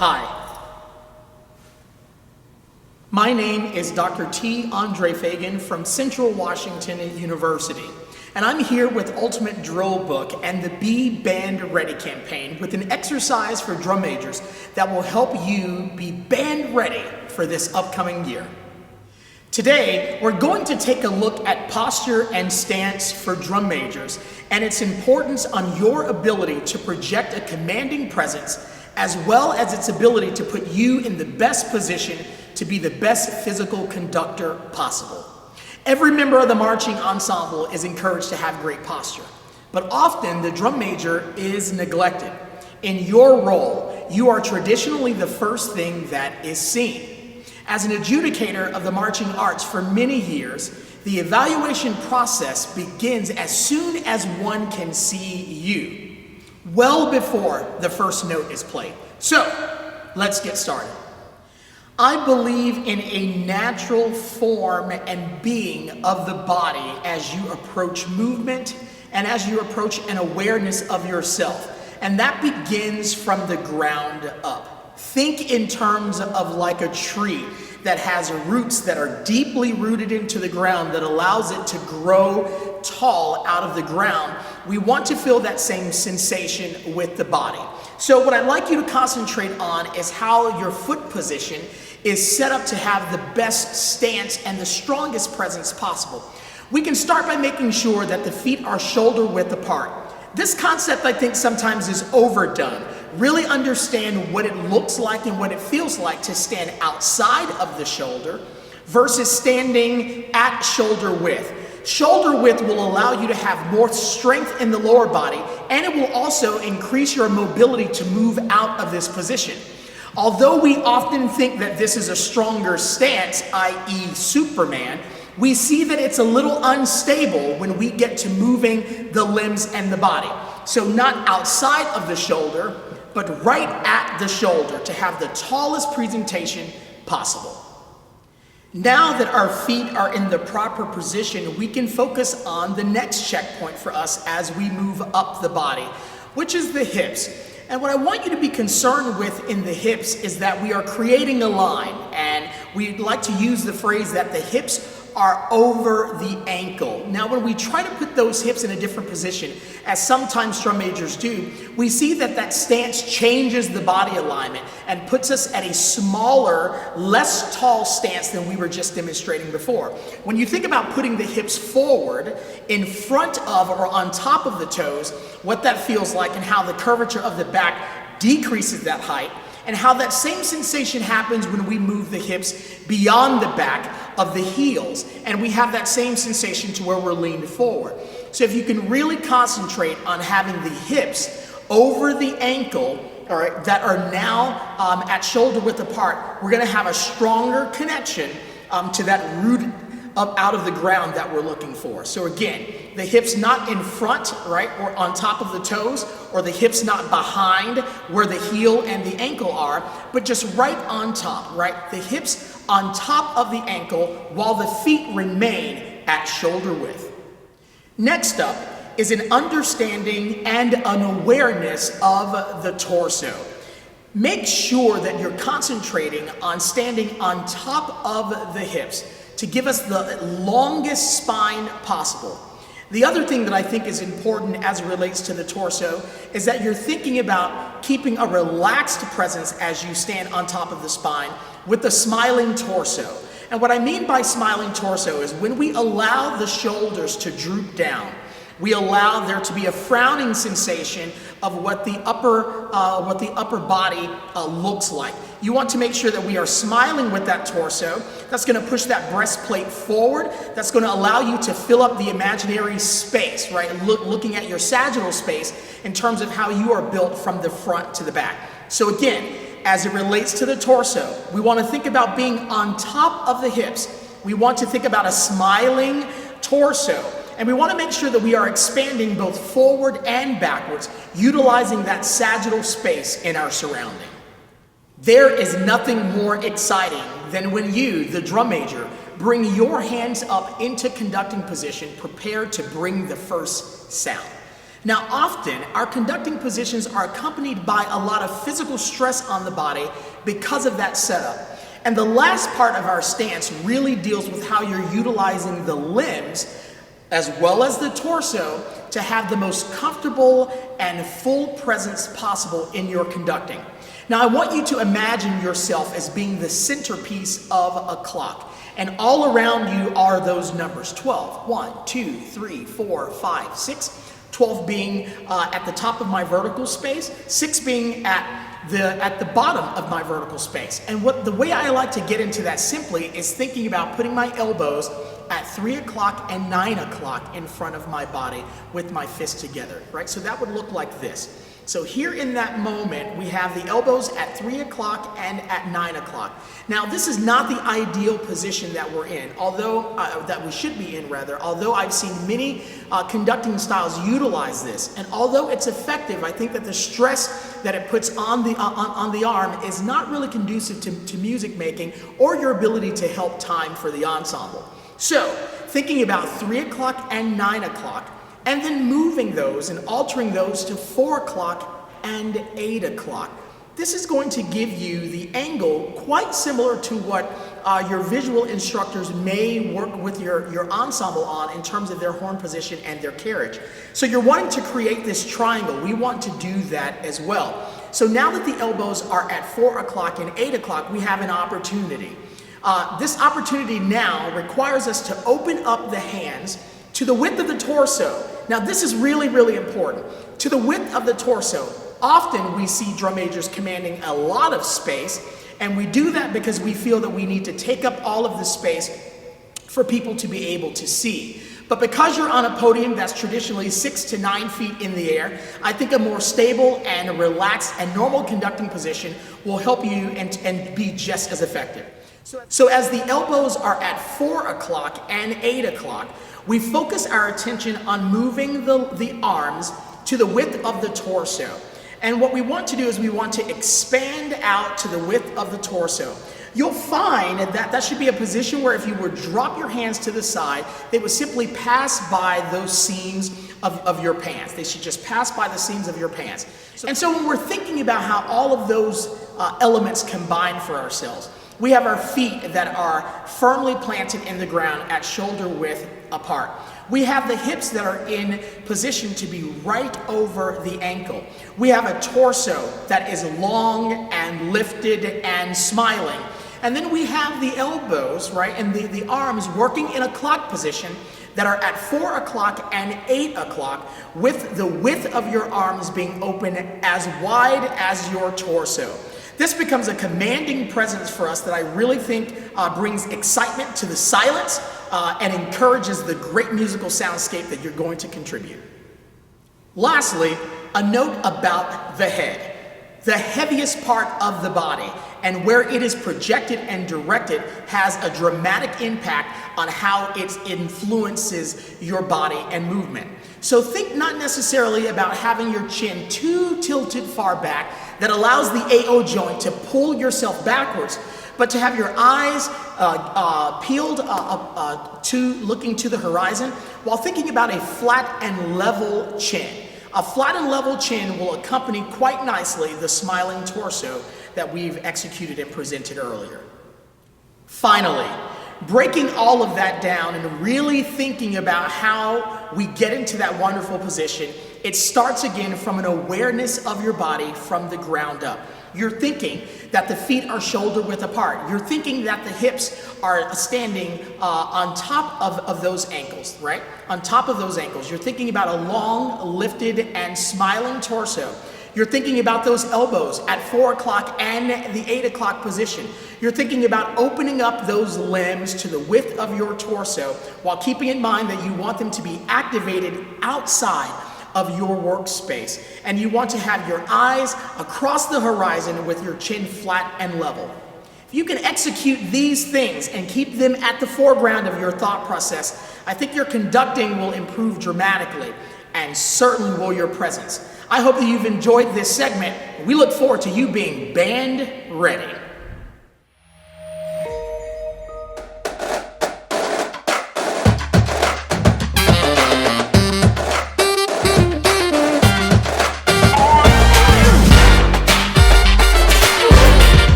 Hi, my name is Dr. André Feagin from Central Washington University, and I'm here with Ultimate Drill Book and the BeBandReady campaign with an exercise for drum majors that will help you be band ready for this upcoming year. Today, we're going to take a look at posture and stance for drum majors and its importance on your ability to project a commanding presence, as well as its ability to put you in the best position to be the best physical conductor possible. Every member of the marching ensemble is encouraged to have great posture, but often the drum major is neglected. In your role, you are traditionally the first thing that is seen. As an adjudicator of the marching arts for many years, the evaluation process begins as soon as one can see you, well before the first note is played. So, let's get started. I believe in a natural form and being of the body as you approach movement and as you approach an awareness of yourself. And that begins from the ground up. Think in terms of like a tree that has roots that are deeply rooted into the ground that allows it to grow tall out of the ground. We want to feel that same sensation with the body. So what I'd like you to concentrate on is how your foot position is set up to have the best stance and the strongest presence possible. We can start by making sure that the feet are shoulder width apart. This concept, I think, sometimes is overdone. Really understand what it looks like and what it feels like to stand outside of the shoulder versus standing at shoulder width. Shoulder width will allow you to have more strength in the lower body, and it will also increase your mobility to move out of this position. Although we often think that this is a stronger stance, i.e. Superman, we see that it's a little unstable when we get to moving the limbs and the body. So not outside of the shoulder, but right at the shoulder to have the tallest presentation possible. Now that our feet are in the proper position, we can focus on the next checkpoint for us as we move up the body, which is the hips. And what I want you to be concerned with in the hips is that we are creating a line, and we like to use the phrase that the hips are over the ankle. Now, when we try to put those hips in a different position, as sometimes drum majors do, we see that that stance changes the body alignment and puts us at a smaller, less tall stance than we were just demonstrating before. When you think about putting the hips forward in front of or on top of the toes, what that feels like and how the curvature of the back decreases that height, and how that same sensation happens when we move the hips beyond the back of the heels, and we have that same sensation to where we're leaned forward. So if you can really concentrate on having the hips over the ankle, all right, that are now at shoulder width apart, we're gonna have a stronger connection to that root up out of the ground that we're looking for. So again, the hips not in front, right, or on top of the toes, or the hips not behind where the heel and the ankle are, but just right on top, right? The hips on top of the ankle while the feet remain at shoulder width. Next up is an understanding and an awareness of the torso. Make sure that you're concentrating on standing on top of the hips to give us the longest spine possible. The other thing that I think is important as it relates to the torso is that you're thinking about keeping a relaxed presence as you stand on top of the spine with a smiling torso. And what I mean by smiling torso is when we allow the shoulders to droop down, we allow there to be a frowning sensation of what the upper body looks like. You want to make sure that we are smiling with that torso. That's going to push that breastplate forward. That's going to allow you to fill up the imaginary space, right? Looking at your sagittal space in terms of how you are built from the front to the back. So again, as it relates to the torso, we want to think about being on top of the hips. We want to think about a smiling torso. And we want to make sure that we are expanding both forward and backwards, utilizing that sagittal space in our surrounding. There is nothing more exciting than when you, the drum major, bring your hands up into conducting position, prepared to bring the first sound. Now, often our conducting positions are accompanied by a lot of physical stress on the body because of that setup. And the last part of our stance really deals with how you're utilizing the limbs as well as the torso to have the most comfortable and full presence possible in your conducting. Now, I want you to imagine yourself as being the centerpiece of a clock. And all around you are those numbers: 12, 1, 2, 3, 4, 5, 6. 12 being at the top of my vertical space, 6 being at the bottom of my vertical space. And the way I like to get into that simply is thinking about putting my elbows at 3 o'clock and 9 o'clock in front of my body with my fists together, right? So that would look like this. So here in that moment, we have the elbows at 3 o'clock and at 9 o'clock. Now, this is not the ideal position that we're in, although that we should be in rather, although I've seen many conducting styles utilize this. And although it's effective, I think that the stress that it puts on the arm is not really conducive to music making or your ability to help time for the ensemble. So, thinking about 3 o'clock and 9 o'clock, and then moving those and altering those to 4 o'clock and 8 o'clock. This is going to give you the angle quite similar to what your visual instructors may work with your ensemble on in terms of their horn position and their carriage. So you're wanting to create this triangle. We want to do that as well. So now that the elbows are at 4 o'clock and 8 o'clock, we have an opportunity. This opportunity now requires us to open up the hands to the width of the torso. Now this is really, really important. To the width of the torso. Often we see drum majors commanding a lot of space, and we do that because we feel that we need to take up all of the space for people to be able to see. But because you're on a podium that's traditionally 6 to 9 feet in the air, I think a more stable and relaxed and normal conducting position will help you and be just as effective. So as the elbows are at 4 o'clock and 8 o'clock, we focus our attention on moving the arms to the width of the torso. And what we want to do is we want to expand out to the width of the torso. You'll find that that should be a position where if you would drop your hands to the side, they would simply pass by those seams of your pants. They should just pass by the seams of your pants. And so when we're thinking about how all of those elements combine for ourselves, we have our feet that are firmly planted in the ground at shoulder width apart. We have the hips that are in position to be right over the ankle. We have a torso that is long and lifted and smiling. And then we have the elbows, right, and the arms working in a clock position that are at 4 o'clock and 8 o'clock, with the width of your arms being open as wide as your torso. This becomes a commanding presence for us that I really think brings excitement to the silence and encourages the great musical soundscape that you're going to contribute. Lastly, a note about the head. The heaviest part of the body and where it is projected and directed has a dramatic impact on how it influences your body and movement. So think not necessarily about having your chin too tilted far back that allows the AO joint to pull yourself backwards, but to have your eyes peeled looking to the horizon while thinking about a flat and level chin. A flat and level chin will accompany quite nicely the smiling torso that we've executed and presented earlier. Finally, breaking all of that down and really thinking about how we get into that wonderful position, it starts again from an awareness of your body from the ground up. You're thinking that the feet are shoulder width apart. You're thinking that the hips are standing on top of those ankles, right? On top of those ankles. You're thinking about a long, lifted, and smiling torso. You're thinking about those elbows at 4 o'clock and the 8 o'clock position. You're thinking about opening up those limbs to the width of your torso while keeping in mind that you want them to be activated outside of your workspace. And you want to have your eyes across the horizon with your chin flat and level. If you can execute these things and keep them at the foreground of your thought process, I think your conducting will improve dramatically, and certainly will your presence. I hope that you've enjoyed this segment. We look forward to you being band ready.